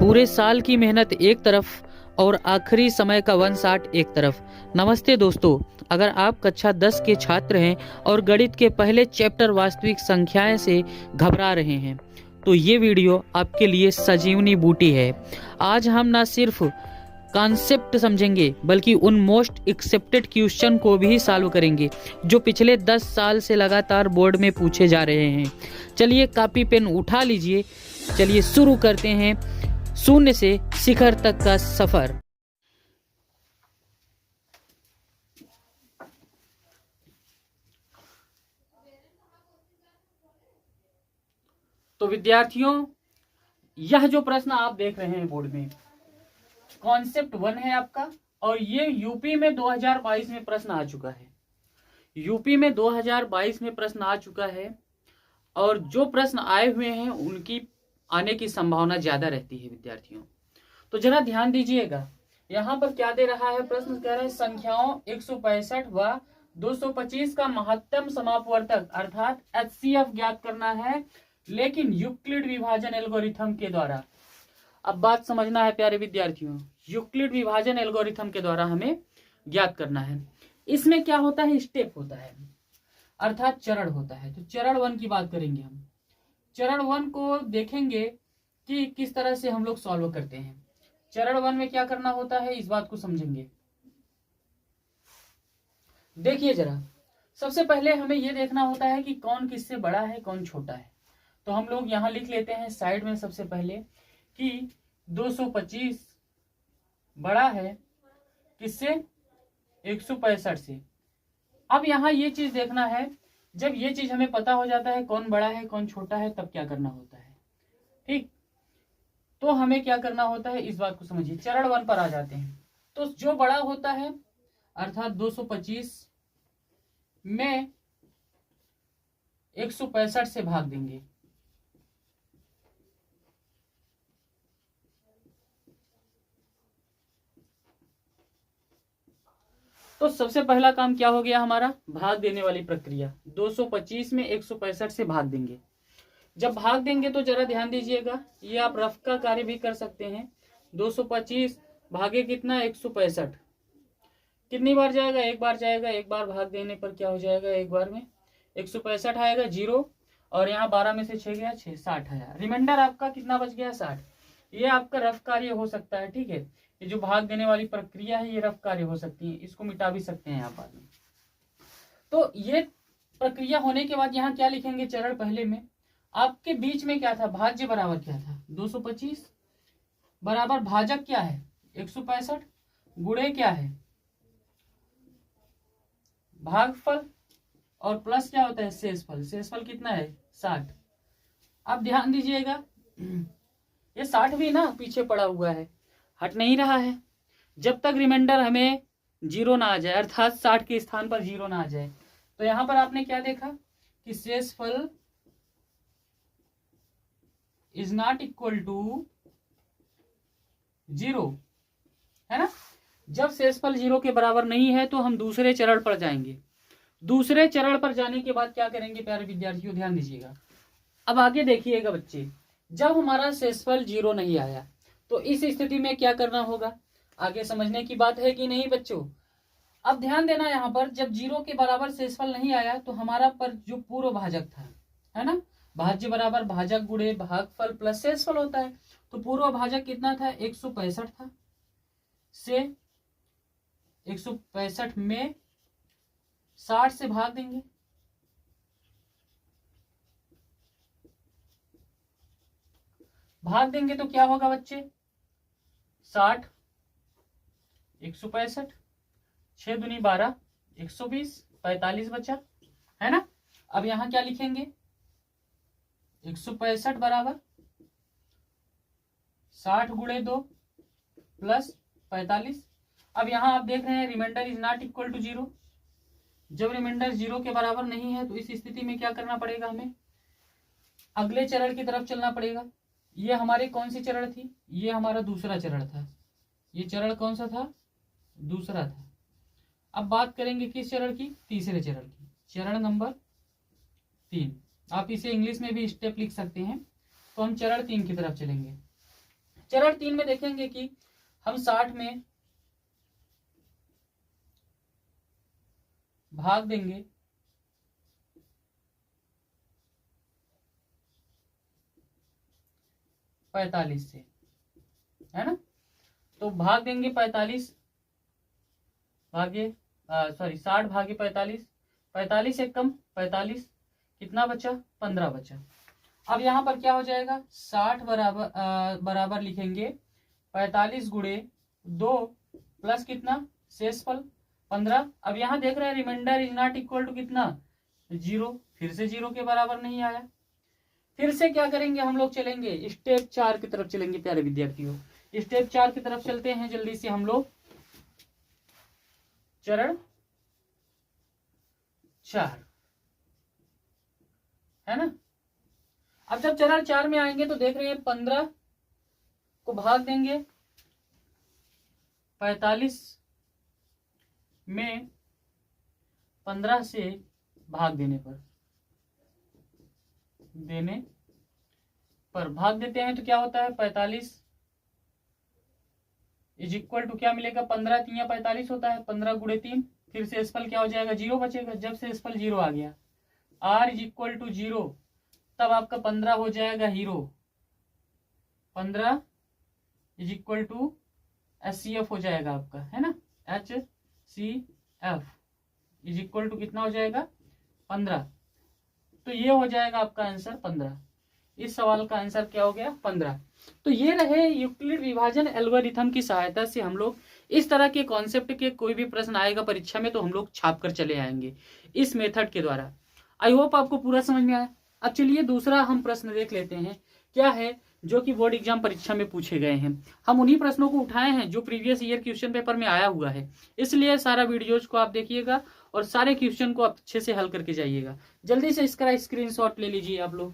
पूरे साल की मेहनत एक तरफ और आखिरी समय का 1 शॉट एक तरफ। नमस्ते दोस्तों, अगर आप कक्षा 10 के छात्र हैं और गणित के पहले चैप्टर वास्तविक संख्याएं से घबरा रहे हैं तो ये वीडियो आपके लिए सजीवनी बूटी है। आज हम ना सिर्फ कॉन्सेप्ट समझेंगे बल्कि उन मोस्ट एक्सेप्टेड क्वेश्चन को भी सॉल्व करेंगे जो पिछले 10 साल से लगातार बोर्ड में पूछे जा रहे हैं। चलिए कॉपी पेन उठा लीजिए, चलिए शुरू करते हैं शून्य से शिखर तक का सफर। तो विद्यार्थियों, यह जो प्रश्न आप देख रहे हैं बोर्ड में कॉन्सेप्ट 1 है आपका, और ये यूपी में 2022 में प्रश्न आ चुका है। यूपी में 2022 में प्रश्न आ चुका है और जो प्रश्न आए हुए हैं उनकी आने की संभावना ज्यादा रहती है विद्यार्थियों। तो जरा ध्यान दीजिएगा, यहाँ पर क्या दे रहा है प्रश्न, कह रहे हैं संख्याओं 165 व 225 का महत्तम समापवर्तक अर्थात HCF ज्ञात करना है, लेकिन यूक्लिड विभाजन एल्गोरिथम के द्वारा। अब बात समझना है प्यारे विद्यार्थियों, यूक्लिड विभाजन एल्गोरिथम के द्वारा हमें ज्ञात करना है। इसमें क्या होता है, स्टेप होता है अर्थात चरण होता है। तो चरण 1 की बात करेंगे हम। चरण 1 को देखेंगे कि किस तरह से हम लोग सॉल्व करते हैं। चरण 1 में क्या करना होता है इस बात को समझेंगे। देखिए जरा, सबसे पहले हमें यह देखना होता है कि कौन किससे बड़ा है कौन छोटा है। तो हम लोग यहां लिख लेते हैं साइड में सबसे पहले कि 225 बड़ा है किससे, 165 से। अब यहां ये चीज देखना है, जब ये चीज हमें पता हो जाता है कौन बड़ा है कौन छोटा है तब क्या करना होता है। ठीक, तो हमें क्या करना होता है इस बात को समझिए। चरण 1 पर आ जाते हैं। तो जो बड़ा होता है अर्थात 225 में 165 से भाग देंगे। तो सबसे पहला काम क्या हो गया हमारा, भाग देने वाली प्रक्रिया। 225 में 165 से भाग देंगे। जब भाग देंगे तो जरा ध्यान दीजिएगा, ये आप रफ का कार्य भी कर सकते हैं। 225 भागे कितना, 165, कितनी बार जाएगा, एक बार जाएगा। एक बार भाग देने पर क्या हो जाएगा, एक बार में 165 आएगा, 0, और यहाँ 12 में से 6 गया, 6, 60 आया। रिमाइंडर आपका कितना बच गया, 60। ये आपका रफ कार्य हो सकता है, ठीक है। ये जो भाग देने वाली प्रक्रिया है ये रफ कार्य हो सकती है, इसको मिटा भी सकते हैं आप बाद में। तो ये प्रक्रिया होने के बाद यहाँ क्या लिखेंगे, चरण पहले में आपके बीच में क्या था, भाज्य बराबर क्या था, 225 बराबर भाजक क्या है 165 गुणे क्या है भागफल, और प्लस क्या होता है शेषफल। शेषफल कितना है 60। अब ध्यान दीजिएगा, ये 60 भी ना पीछे पड़ा हुआ है, हट नहीं रहा है। जब तक रिमाइंडर हमें 0 ना आ जाए अर्थात 60 के स्थान पर 0 ना आ जाए, तो यहां पर आपने क्या देखा कि शेषफल इज नॉट इक्वल टू 0, है ना। जब शेषफल 0 के बराबर नहीं है तो हम दूसरे चरण पर जाएंगे। दूसरे चरण पर जाने के बाद क्या करेंगे प्यारे विद्यार्थियों, ध्यान दीजिएगा। अब आगे देखिएगा बच्चे, जब हमारा शेषफल 0 नहीं आया तो इस स्थिति में क्या करना होगा, आगे समझने की बात है कि नहीं बच्चों। अब ध्यान देना, यहाँ पर जब 0 के बराबर शेषफल नहीं आया तो हमारा पर जो पूर्व भाजक था, है ना, भाज्य बराबर भाजक गुणे भागफल प्लस शेषफल होता है। तो पूर्व भाजक कितना था, 165 था, से 165 में 60 से भाग देंगे। भाग देंगे तो क्या होगा बच्चे, 60 165, 6 दूनी 12, 120, 45 बचा, है ना। अब यहां क्या लिखेंगे, 165 बराबर 60 गुणे 2 प्लस 45। अब यहां आप देख रहे हैं reminder is not equal to 0। जब रिमाइंडर 0 के बराबर नहीं है तो इस स्थिति में क्या करना पड़ेगा, हमें अगले चरण की तरफ चलना पड़ेगा। ये हमारी कौन सी चरण थी, ये हमारा दूसरा चरण था। ये चरण कौन सा था, दूसरा था। अब बात करेंगे किस चरण की, तीसरे चरण की, चरण नंबर 3। आप इसे इंग्लिश में भी स्टेप लिख सकते हैं। तो हम चरण 3 की तरफ चलेंगे। चरण 3 में देखेंगे कि हम 60 में भाग देंगे 45 से, है ना। तो भाग देंगे 45 भागे 60 भागे 45, 45 एक कम 45, कितना बचा 15 बचा। अब यहाँ पर क्या हो जाएगा 60 बराबर लिखेंगे 45 गुणे 2 प्लस कितना शेषफल 15। अब यहाँ देख रहे हैं reminder is not equal to कितना 0, फिर से 0 के बराबर नहीं आया। फिर से क्या करेंगे हम लोग, चलेंगे स्टेप 4 की तरफ चलेंगे प्यारे विद्यार्थियों। स्टेप 4 की तरफ चलते हैं जल्दी से हम लोग। चरण 4 है ना। अब जब चरण 4 में आएंगे तो देख रहे हैं 15 को भाग देंगे 45 में, 15 से भाग देने पर भाग देते हैं तो क्या होता है 45 इज इक्वल टू क्या मिलेगा 15 3 45 होता है, 15 गुणे 3, फिर से शेषफल क्या हो जाएगा 0 बचेगा। जब से शेषफल 0 आ गया r इज इक्वल टू 0, तब आपका 15 हो जाएगा हीरो, 15 इज इक्वल टू HCF हो जाएगा आपका, है ना। HCF इज इक्वल टू कितना हो जाएगा 15। तो ये हो जाएगा आपका आंसर 15। इस सवाल का आंसर क्या हो गया 15। तो ये रहे यूक्लिड विभाजन एल्गोरिथम की सहायता से हम लोग इस तरह के कॉन्सेप्ट के कोई भी प्रश्न आएगा परीक्षा में तो हम लोग छाप कर चले आएंगे इस मेथड के द्वारा। आई होप आपको पूरा समझ में आया। अब चलिए दूसरा हम प्रश्न देख लेते हैं क्या है जो कि बोर्ड एग्जाम परीक्षा में पूछे गए हैं। हम उन्हीं प्रश्नों को उठाए हैं जो प्रीवियस ईयर क्वेश्चन पेपर में आया हुआ है, इसलिए सारा वीडियोज को आप देखिएगा और सारे क्वेश्चन को आप अच्छे से हल करके जाइएगा। जल्दी से इसका स्क्रीनशॉट ले लीजिए आप लोग।